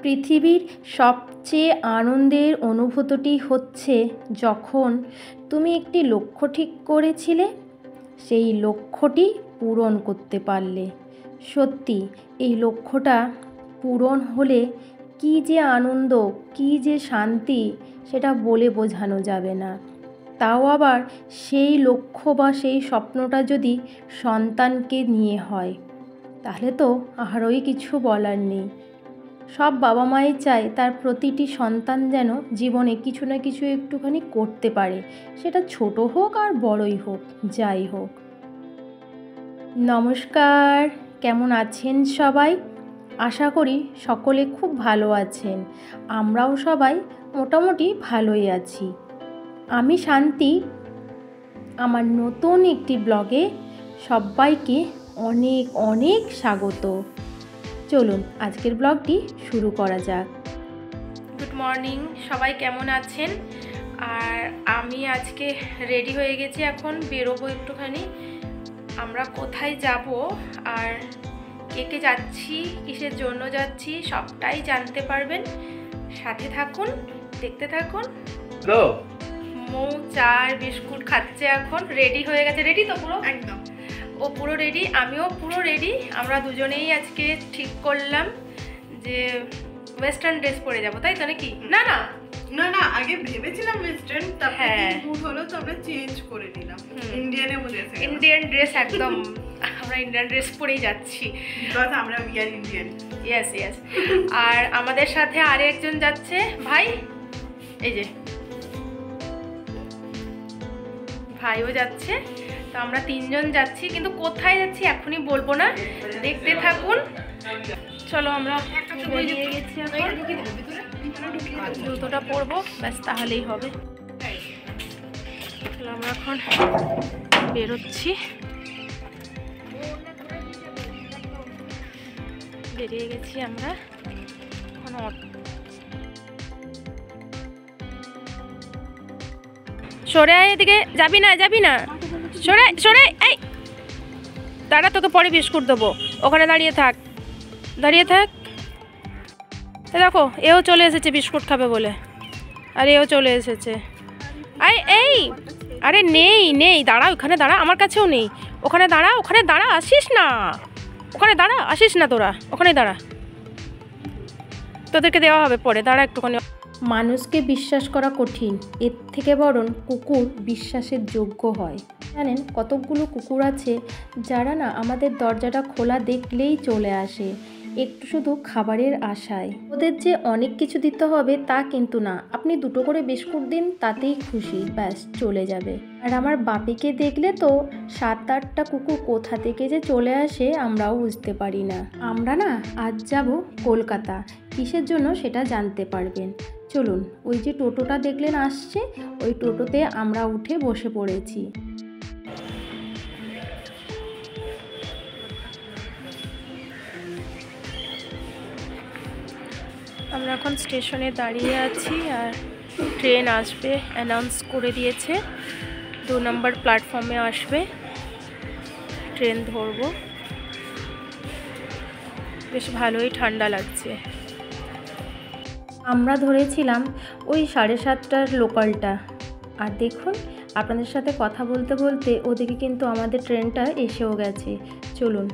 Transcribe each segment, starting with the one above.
পৃথিবীর সবচেয়ে আনন্দের অনুভূতিটি হচ্ছে যখন তুমি একটি লক্ষ্য ঠিক করেছিলে, সেই লক্ষ্যটি পূরণ করতে পারলে। সত্যি এই লক্ষ্যটা পূরণ হলে কী যে আনন্দ, কী যে শান্তি, সেটা বলে বোঝানো যাবে না। তাও আবার সেই লক্ষ্য বা সেই স্বপ্নটা যদি সন্তানকে নিয়ে হয়, তাহলে তো আরোই কিছু বলার নেই। সব বাবা মাই চায় তার প্রতিটি সন্তান যেন জীবনে কিছু না কিছু একটুখানি করতে পারে, সেটা ছোট হোক আর বড়ই হোক, যাই হোক। নমস্কার, কেমন আছেন সবাই? আশা করি সকলে খুব ভালো আছেন। আমরাও সবাই মোটামুটি ভালোই আছি। আমি শান্তি, আমার নতুন একটি ব্লগে সবাইকে অনেক অনেক স্বাগত। চলুন আজকের ব্লগটি শুরু করা যাক। গুড মর্নিং, সবাই কেমন আছেন? আর আমি আজকে রেডি হয়ে গেছি, এখন বেরোবো একটুখানি। আমরা কোথায় যাব আর কে কে যাচ্ছি, কিসের জন্য যাচ্ছি, সবটাই জানতে পারবেন। সাথে থাকুন, দেখতে থাকুন। মৌ চা আর বিস্কুট খাচ্ছে, এখন রেডি হয়ে গেছে। রেডি তো পুরো? একদম। ও পুরো রেডি, আমিও পুরো রেডি। আমরা দুজনেই আজকে ঠিক করলাম যে ওয়েস্টার্ন ড্রেস পরে যাবো, তাই তো নাকি? না না না না, আগে ভেবেছিলাম ওয়েস্টার্ন, তারপরে মুড হলো তো আমরা চেঞ্জ করে নিলাম, ইন্ডিয়ানের মধ্যে এসে গেলাম। ইন্ডিয়ান ড্রেস একদম। আমরা ইন্ডিয়ান ড্রেস পরেই যাচ্ছি, বিকজ আমরা we are Indian. Yes yes. আর আমাদের সাথে আরেকজন যাচ্ছে, ভাই, এই যে ভাইও যাচ্ছে। তো আমরা তিনজন যাচ্ছি, কিন্তু কোথায় যাচ্ছি এখনই বলবো না, দেখতে থাকুন। চলো, আমরা বেরিয়ে গেছি, জুতোটা পরবো, ব্যাস তাহলেই হবে। আমরা এখন বেরোচ্ছি, বেরিয়ে গেছি আমরা এখন। সরে আয়, এদিকে যাবি না, যাবি না, সরে সরে। এই দাঁড়া, তোকে পরে বিস্কুট দেবো, ওখানে দাঁড়িয়ে থাক, দাঁড়িয়ে থাক। দেখো, এও চলে এসেছে বিস্কুট খাবে বলে, আর এও চলে এসেছে। এই আরে নেই নেই, দাঁড়া, ওখানে দাঁড়া, আমার কাছেও নেই। ওখানে দাঁড়া, ওখানে দাঁড়া, আসিস না, ওখানে দাঁড়া, আসিস না তোরা, ওখানে দাঁড়া, তোদেরকে দেওয়া হবে পরে, দাঁড়া একটুখানি। মানুষকে বিশ্বাস করা কঠিন, এর থেকে বরং কুকুর বিশ্বাসের যোগ্য হয়। জানেন, কতকগুলো কুকুর আছে যারা না আমাদের দরজাটা খোলা দেখলেই চলে আসে, একটু শুধু খাবারের আশায়। ওদের যে অনেক কিছু দিতে হবে তা কিন্তু না, আপনি দুটো করে বিস্কুট দিন, তাতেই খুশি, ব্যাস চলে যাবে। আর আমার বাপিকে দেখলে তো 7-8টা কুকুর কোথা থেকে যে চলে আসে আমরাও বুঝতে পারি না। আমরা না আজ যাব কলকাতা, কিসের জন্য সেটা জানতে পারবেন। চলুন, ওই যে টোটোটা দেখলেন আসছে, ওই টোটোতে আমরা উঠে বসে পড়েছি। আমরা এখন স্টেশনে দাঁড়িয়ে আছি, আর ট্রেন আসবে, অ্যানাউন্স করে দিয়েছে 2 নম্বর প্ল্যাটফর্মে আসবে, ট্রেন ধরবো। বেশ ভালোই ঠান্ডা লাগছে। আমরা ধরেছিলাম ওই 7:30টার লোকালটা, আর দেখুন আপনাদের সাথে কথা বলতে বলতে ওদিকে কিন্তু আমাদের ট্রেনটা এসেও গেছে। চলুন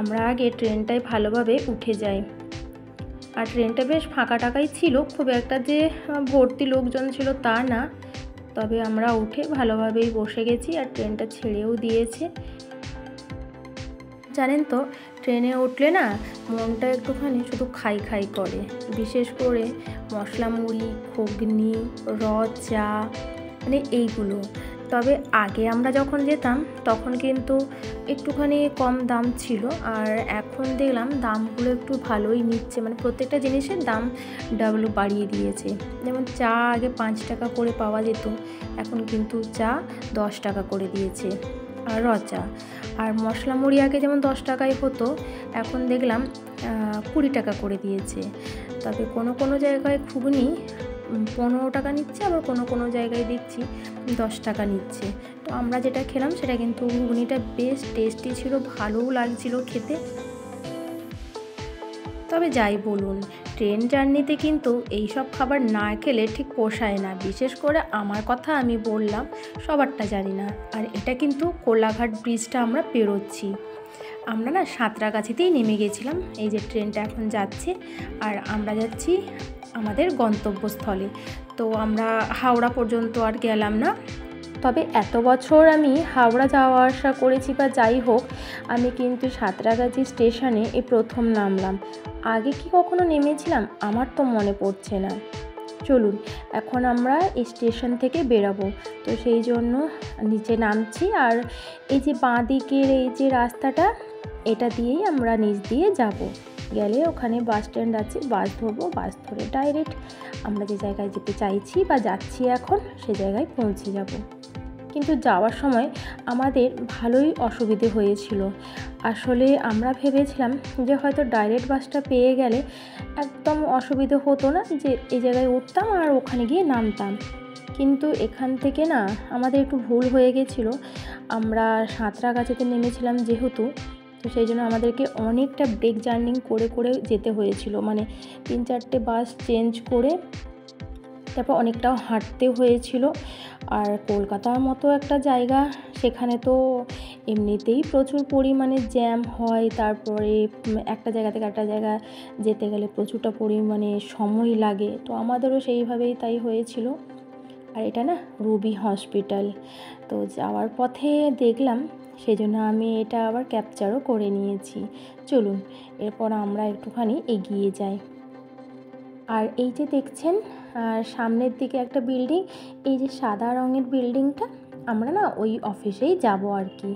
আমরা আগে ট্রেনটায় ভালোভাবে উঠে যাই। আর ট্রেনটা বেশ ফাঁকা টাকাই ছিল, খুব একটা যে ভর্তি লোকজন ছিল তা না, তবে আমরা উঠে ভালোভাবেই বসে গেছি, আর ট্রেনটা ছেড়েও দিয়েছে। জানেন তো, ট্রেনে উঠলে না মনটা একটুখানি শুধু খাই খাই করে, বিশেষ করে মশলা মুড়ি, ঘুগনি, চা, মানে এইগুলো। তবে আগে আমরা যখন যেতাম তখন কিন্তু একটুখানি কম দাম ছিল, আর এখন দেখলাম দামগুলো একটু ভালোই নিচ্ছে, মানে প্রত্যেকটা জিনিসের দাম ডাবল বাড়িয়ে দিয়েছে। যেমন চা আগে 5 টাকা করে পাওয়া যেত, এখন কিন্তু চা 10 টাকা করে দিয়েছে, আর চা। আর মশলা মুড়ি আগে যেমন 10 টাকায় হতো, এখন দেখলাম 20 টাকা করে দিয়েছে। তবে কোনো কোনো জায়গায় ঘুগনি 15 টাকা নিচ্ছে, আবার কোনো কোনো জায়গায় দেখছি 10 টাকা নিচ্ছে। তো আমরা যেটা খেলাম সেটা কিন্তু ঘুগনিটা বেশ টেস্টি ছিল, ভালোও লাগছিল খেতে। তবে যাই বলুন, ট্রেন জার্নিতে কিন্তু এই সব খাবার না খেলে ঠিক পোষায় না। বিশেষ করে আমার কথা আমি বললাম, সবারটা জানি না। আর এটা কিন্তু কোলাঘাট ব্রিজটা আমরা পেরোচ্ছি। আমরা না সাঁতরাগাছিতেই নেমে গেছিলাম। এই যে ট্রেনটা এখন যাচ্ছে আর আমরা যাচ্ছি আমাদের গন্তব্যস্থলে। তো আমরা হাওড়া পর্যন্ত আর গেলাম না। তবে এত বছর আমি হাওড়া যাওয়া আসা করেছি বা যাই হোক, আমি কিন্তু সাঁতরাগাছি স্টেশনে এই প্রথম নামলাম। আগে কি কখনো নেমেছিলাম আমার তো মনে পড়ছে না। চলুন এখন আমরা এই স্টেশন থেকে বেরাবো, তো সেই জন্য নিচে নামছি। আর এই যে বাঁ দিকের এই যে রাস্তাটা, এটা দিয়েই আমরা নিচ দিয়ে যাব। গেলে ওখানে বাস স্ট্যান্ড আছে, বাস ধরবো, বাস ধরে ডাইরেক্ট আমরা যে জায়গায় যেতে চাইছি বা যাচ্ছি এখন সে জায়গায় পৌঁছে যাব। কিন্তু যাওয়ার সময় আমাদের ভালোই অসুবিধে হয়েছিল। আসলে আমরা ভেবেছিলাম যে হয়তো ডাইরেক্ট বাসটা পেয়ে গেলে একদম অসুবিধে হতো না, যে এই জায়গায় উঠতাম আর ওখানে গিয়ে নামতাম। কিন্তু এখান থেকে না আমাদের একটু ভুল হয়ে গেছিলো। আমরা সাঁতরাগাছিতে নেমেছিলাম যেহেতু, তো সেই জন্য আমাদেরকে অনেকটা ব্রেক জার্নি করে করে যেতে হয়েছিল। মানে 3-4টে বাস চেঞ্জ করে তারপর অনেকটাও হাঁটতে হয়েছিল। আর কলকাতার মতো একটা জায়গা, সেখানে তো এমনিতেই প্রচুর পরিমাণে জ্যাম হয়। তারপরে একটা জায়গা থেকে একটা জায়গা যেতে গেলে প্রচুরটা পরিমাণে সময় লাগে। তো আমাদেরও সেইভাবেই তাই হয়েছিল। আর এটা না রুবি হসপিটাল, তো যাওয়ার পথে দেখলাম, সেই জন্য আমি এটা আবার ক্যাপচারও করে নিয়েছি। চলুন এরপর আমরা একটুখানি এগিয়ে যাই। আর এই যে দেখছেন সামনের দিকে একটা বিল্ডিং, এই যে সাদা রঙের বিল্ডিংটা, আমরা না ওই অফিসেই যাব আর কি।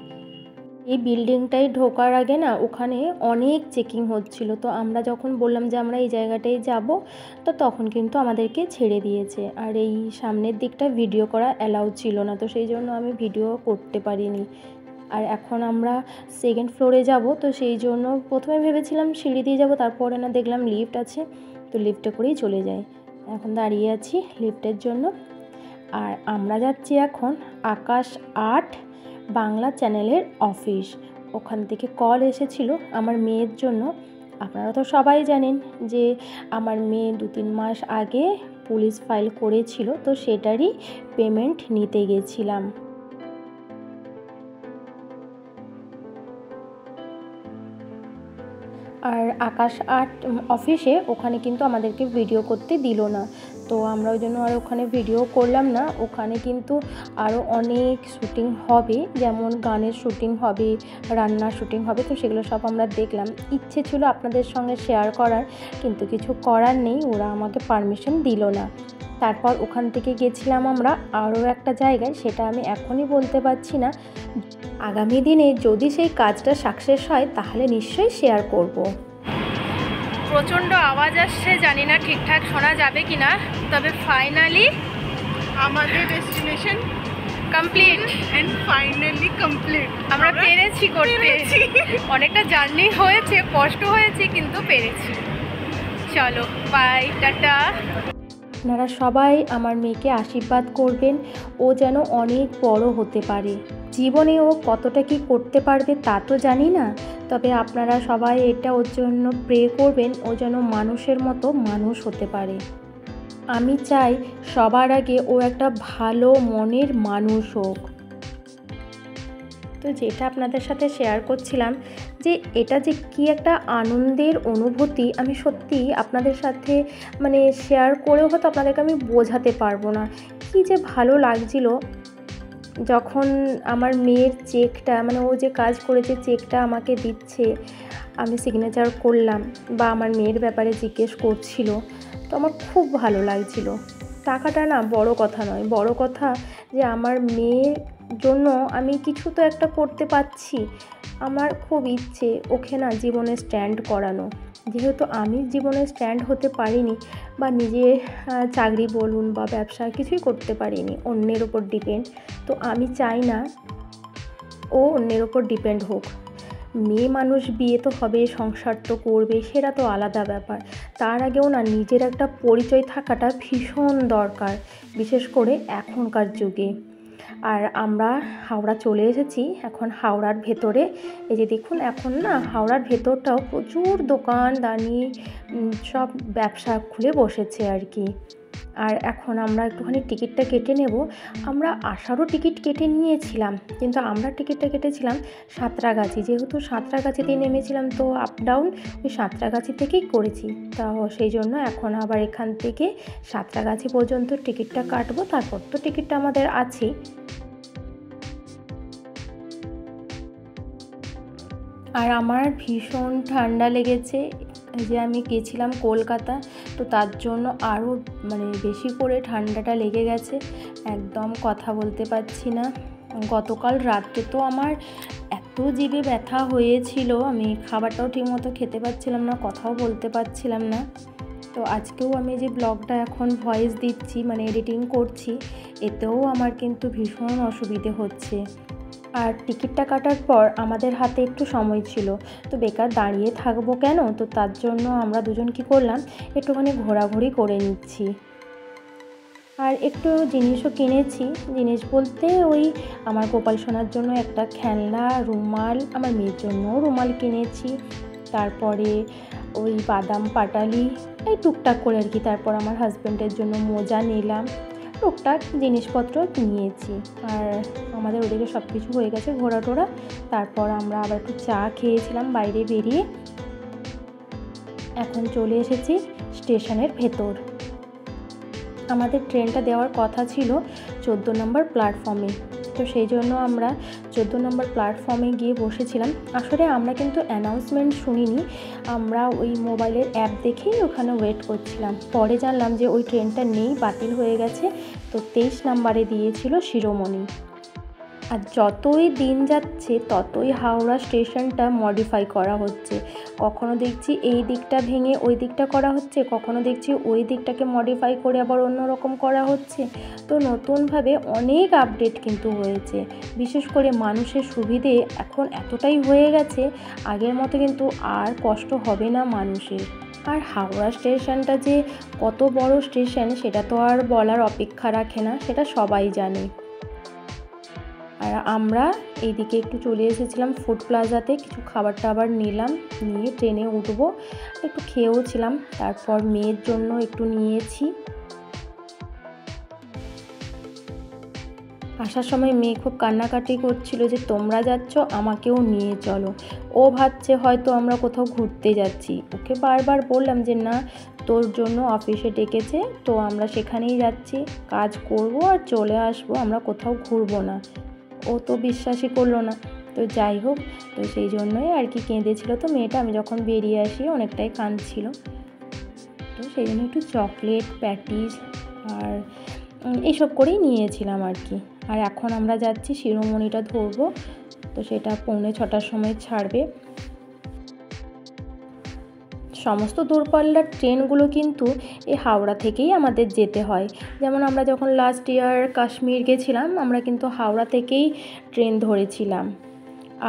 এই বিল্ডিংটায় ঢোকার আগে না ওখানে অনেক চেকিং হচ্ছিল। তো আমরা যখন বললাম যে আমরা এই জায়গাটায় যাব, তো তখন কিন্তু আমাদেরকে ছেড়ে দিয়েছে। আর এই সামনের দিকটা ভিডিও করা অ্যালাউ ছিল না, তো সেই জন্য আমি ভিডিও করতে পারিনি। আর এখন আমরা 2nd ফ্লোরে যাব, তো সেই জন্য প্রথমে ভেবেছিলাম সিঁড়ি দিয়ে যাব, তারপরে না দেখলাম লিফট আছে, তো লিফটে করেই চলে যাই। এখন দাঁড়িয়ে আছি লিফটের জন্য। আর আমরা যাচ্ছি এখন আকাশ 8 বাংলা চ্যানেলের অফিস। ওখান থেকে কল এসেছিল আমার মেয়ের জন্য। আপনারা তো সবাই জানেন যে আমার মেয়ে 2-3 মাস আগে পুলিশ ফাইল করেছিল, তো সেটারই পেমেন্ট নিতে গেছিলাম। আর আকাশ 8 অফিসে ওখানে কিন্তু আমাদেরকে ভিডিও করতে দিল না, তো আমরা ওই জন্য আর ওখানে ভিডিও করলাম না। ওখানে কিন্তু আরও অনেক শ্যুটিং হবে, যেমন গানের শ্যুটিং হবে, রান্নার শ্যুটিং হবে, তো সেগুলো সব আমরা দেখলাম। ইচ্ছে ছিল আপনাদের সঙ্গে শেয়ার করার, কিন্তু কিছু করার নেই, ওরা আমাকে পারমিশন দিল না। তারপর ওখান থেকে গেছিলাম আমরা আরও একটা জায়গায়, সেটা আমি এখনই বলতে পারছি না। আগামী দিনে যদি সেই কাজটা সাকসেস হয় তাহলে নিশ্চয়ই শেয়ার করব। প্রচণ্ড আওয়াজ আসছে, জানি না ঠিকঠাক শোনা যাবে কি না। তবে ফাইনালি আমাদের destination complete and finally complete, আমরা পেরেছি করতে। অনেকটা জার্নি হয়েছে, কষ্ট হয়েছে, কিন্তু পেরেছি। চলো বাই, টাটা। আপনারা সবাই আমার মেয়েকে আশীর্বাদ করবেন, ও যেন অনেক বড় হতে পারে। জীবনে ও কতটা কি করতে পারবে তা তো জানি না, তবে আপনারা সবাই এটা ওর জন্য প্রে করবেন, ও যেন মানুষের মতো মানুষ হতে পারে। আমি চাই সবার আগে ও একটা ভালো মনের মানুষ হোক। তো যেটা আপনাদের সাথে শেয়ার করছিলাম, যে এটা যে কি একটা আনন্দের অনুভূতি, আমি সত্যি আপনাদের সাথে মানে শেয়ার করেও হয়তো আপনাদেরকে আমি বোঝাতে পারবো না। কি যে ভালো লাগছিল যখন আমার মেয়ের চেকটা, মানে ও যে কাজ করেছে চেকটা আমাকে দিচ্ছে, আমি সিগনেচার করলাম, বা আমার মেয়ের ব্যাপারে জিজ্ঞেস করছিল, তো আমার খুব ভালো লাগছিল। টাকাটা না বড় কথা নয়, বড় কথা যে আমার মেয়ের জন্য আমি কিছু তো একটা করতে পারছি। আমার খুব ইচ্ছে ওকে না জীবনে স্ট্যান্ড করানো। যেহেতু আমি জীবনে স্ট্যান্ড হতে পারিনি, বা নিজে চাকরি বলুন বা ব্যবসা কিছুই করতে পারিনি, অন্যের ওপর ডিপেন্ড, তো আমি চাই না ও অন্যের ওপর ডিপেন্ড হোক। মেয়ে মানুষ বিয়ে তো হবে, সংসার তো করবে, সেটা তো আলাদা ব্যাপার। তার আগেও না নিজের একটা পরিচয় থাকাটা ভীষণ দরকার, বিশেষ করে এখনকার যুগে। আর আমরা হাওড়া চলে এসেছি। এখন হাওড়ার ভেতরে এই যে দেখুন, এখন না হাওড়ার ভেতরটাও প্রচুর দোকানদানি সব ব্যবসা খুলে বসেছে আর কি। আর এখন আমরা একটুখানি টিকিটটা কেটে নেব। আমরা আসারও টিকিট কেটে নিয়েছিলাম, কিন্তু আমরা টিকিটটা কেটেছিলাম সাঁতরাগাছি, যেহেতু সাঁতরাগাছিতেই নেমেছিলাম, তো আপ ডাউন ওই সাঁতরাগাছি থেকেই করেছি। তাও সেই জন্য এখন আবার এখান থেকে সাঁতরাগাছি পর্যন্ত টিকিটটা কাটবো, তারপর তো টিকিটটা আমাদের আছেই। আর আমার ভীষণ ঠান্ডা লেগেছে, যে আমি গেছিলাম কলকাতা, তো তার জন্য আরও বেশি করে ঠান্ডাটা লেগে গেছে, একদম কথা বলতে পারছি না। গতকাল রাত্রে তো আমার এত জিভে ব্যথা হয়েছিল, আমি খাবারটাও ঠিকমতো খেতে পারছিলাম না, কথাও বলতে পারছিলাম না। তো আজকেও আমি যে ব্লগটা এখন ভয়েস দিচ্ছি, এডিটিং করছি, এতেও আমার কিন্তু ভীষণ অসুবিধে হচ্ছে। আর টিকিটটা কাটার পর আমাদের হাতে একটু সময় ছিল, তো বেকার দাঁড়িয়ে থাকবো কেন, তো তার জন্য আমরা দুজন কি করলাম, একটুখানি ঘোরাঘুরি করে নিচ্ছি। আর একটু জিনিসও কিনেছি, জিনিস বলতে ওই আমার গোপাল সোনার জন্য একটা খেলনা, রুমাল, আমার মেয়ের জন্যও রুমাল কিনেছি, তারপরে ওই বাদাম পাটালি, এই টুকটাক করে আর কি। তারপর আমার হাজব্যান্ডের জন্য মোজা নিলাম, টুকটাক জিনিসপত্র নিয়েছি। আর আমাদের ওদিকে সব কিছু হয়ে গেছে ঘোরা টোরা। তারপর আমরা আবার একটু চা খেয়েছিলাম বাইরে বেরিয়ে। এখন চলে এসেছি স্টেশনের ভেতর। আমাদের ট্রেনটা দেওয়ার কথা ছিল 14 নম্বর প্ল্যাটফর্মে, তো সেই জন্য আমরা 14 নম্বর প্ল্যাটফর্মে গিয়ে বসেছিলাম। আসলে আমরা কিন্তু অ্যানাউন্সমেন্ট শুনিনি, আমরা ওই মোবাইলের অ্যাপ দেখেই ওখানে ওয়েট করছিলাম। পরে জানলাম যে ওই ট্রেনটা নেই, বাতিল হয়ে গেছে, তো 23 নম্বরে দিয়েছিল শিরোমণি। আর যতই দিন যাচ্ছে ততই হাওড়া স্টেশনটা মডিফাই করা হচ্ছে, কখনো দেখছি এই দিকটা ভেঙে ওই দিকটা করা হচ্ছে, কখনো দেখছি ওই দিকটাকে মডিফাই করে আবার অন্যরকম করা হচ্ছে। তো নতুনভাবে অনেক আপডেট কিন্তু হয়েছে, বিশেষ করে মানুষের সুবিধে এখন এতটাই হয়ে গেছে, আগের মতো কিন্তু আর কষ্ট হবে না মানুষের। আর হাওড়া স্টেশনটা যে কত বড় স্টেশন সেটা তো আর বলার অপেক্ষা রাখে না, সেটা সবাই জানে। আর আমরা এইদিকে একটু চলে এসেছিলাম ফুড প্লাজাতে, কিছু খাবার টাবার নিলাম, নিয়ে ট্রেনে উঠবো, একটু খেয়েও ছিলাম। তারপর মেয়ের জন্য একটু নিয়েছি। আসার সময় মেয়ে খুব কান্নাকাটি করছিল যে তোমরা যাচ্ছ আমাকেও নিয়ে চলো, ও ভাবছে হয়তো আমরা কোথাও ঘুরতে যাচ্ছি। ওকে বারবার বললাম যে না, তোর জন্য অফিসে ডেকেছে, তো আমরা সেখানেই যাচ্ছি, কাজ করব আর চলে আসবো, আমরা কোথাও ঘুরবো না। ও তো বিশ্বাসই করলো না। তো যাই হোক, তো সেই জন্যই আর কি কেঁদেছিল তো মেয়েটা, আমি যখন বেরিয়ে আসি অনেকটাই কাঁদছিল। তো সেই জন্য একটু চকলেট, প্যাটিস আর এইসব করেই নিয়েছিলাম আর কি। আর এখন আমরা যাচ্ছি শিরোমণিটা ধরবো, তো সেটা 6:45 সময় ছাড়বে। সমস্ত দূরপাল্লার ট্রেনগুলো কিন্তু এই হাওড়া থেকেই আমাদের যেতে হয়। যেমন আমরা যখন লাস্ট ইয়ার কাশ্মীর গেছিলাম, আমরা কিন্তু হাওড়া থেকেই ট্রেন ধরেছিলাম।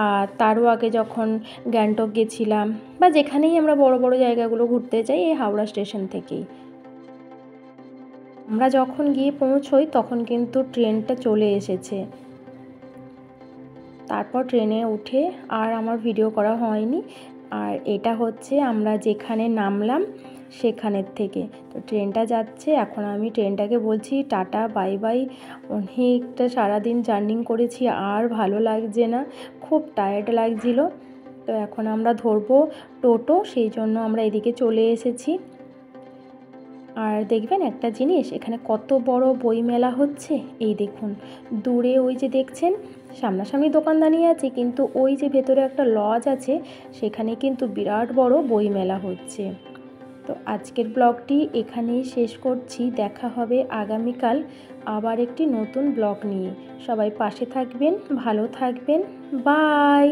আর তারও আগে যখন গ্যাংটক গেছিলাম, বা যেখানেই আমরা বড় বড় জায়গাগুলো ঘুরতে যাই, এই হাওড়া স্টেশন থেকেই। আমরা যখন গিয়ে পৌঁছোই তখন কিন্তু ট্রেনটা চলে এসেছে। তারপর ট্রেনে উঠে আর আমার ভিডিও করা হয়নি। আর এটা হচ্ছে আমরা যেখানে নামলাম সেখানের থেকে, তো ট্রেনটা যাচ্ছে। এখন আমি ট্রেনটাকে বলছি টাটা বাই বাই, অনেকটা সারাদিন জার্নি করেছি, আর ভালো লাগছে না, খুব টায়ার্ড লাগছিল। তো এখন আমরা ধরবো টোটো, সেই জন্য আমরা এদিকে চলে এসেছি। আর দেখবেন একটা জিনিস, এখানে কত বড় বই মেলা হচ্ছে, এই দেখুন দূরে ওই যে দেখছেন, সামনাসামনি দোকানদানি আছে, কিন্তু ওই যে ভেতরে একটা লজ আছে, সেখানে কিন্তু বিরাট বড় বই মেলা হচ্ছে। তো আজকের ব্লগটি এখানেই শেষ করছি, দেখা হবে আগামীকাল আবার একটি নতুন ব্লগ নিয়ে। সবাই পাশে থাকবেন, ভালো থাকবেন, বাই।